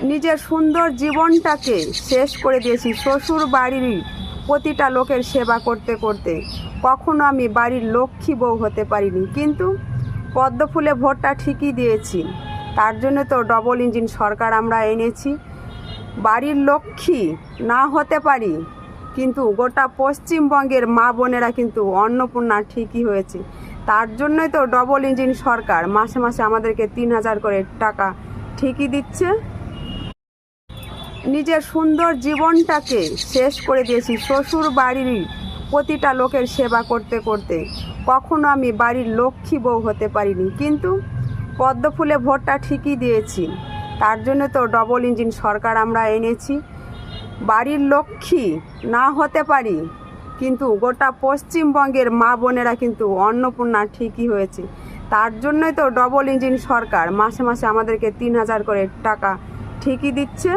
নিজের সুন্দর জীবনটাকে শেষ করে দিয়েছি শ্বশুর বাড়ির প্রতিটা লোকের সেবা করতে করতে। কখনো আমি বাড়ির লক্ষ্মী বউ হতে পারিনি, কিন্তু পদ্ম ফুলে ভোটটা ঠিকই দিয়েছি। তার জন্য তো ডবল ইঞ্জিন সরকার আমরা এনেছি। বাড়ির লক্ষ্মী না হতে পারি, কিন্তু গোটা পশ্চিমবঙ্গের মা বোনেরা কিন্তু অন্নপূর্ণা ঠিকই হয়েছে। তার জন্যই তো ডবল ইঞ্জিন সরকার মাসে মাসে আমাদেরকে 3,000 করে টাকা ঠিকই দিচ্ছে। নিজের সুন্দর জীবনটাকে শেষ করে দিয়েছি শ্বশুর বাড়ির প্রতিটা লোকের সেবা করতে করতে। কখনো আমি বাড়ির লক্ষ্মী বউ হতে পারিনি, কিন্তু পদ্ম ফুলে ভোটটা ঠিকই দিয়েছি। তার জন্য তো ডবল ইঞ্জিন সরকার আমরা এনেছি। বাড়ির লক্ষ্মী না হতে পারি, কিন্তু গোটা পশ্চিমবঙ্গের মা বোনেরা কিন্তু অন্নপূর্ণা ঠিকই হয়েছে। তার জন্যই তো ডবল ইঞ্জিন সরকার মাসে মাসে আমাদেরকে 3,000 করে টাকা ঠিকই দিচ্ছে।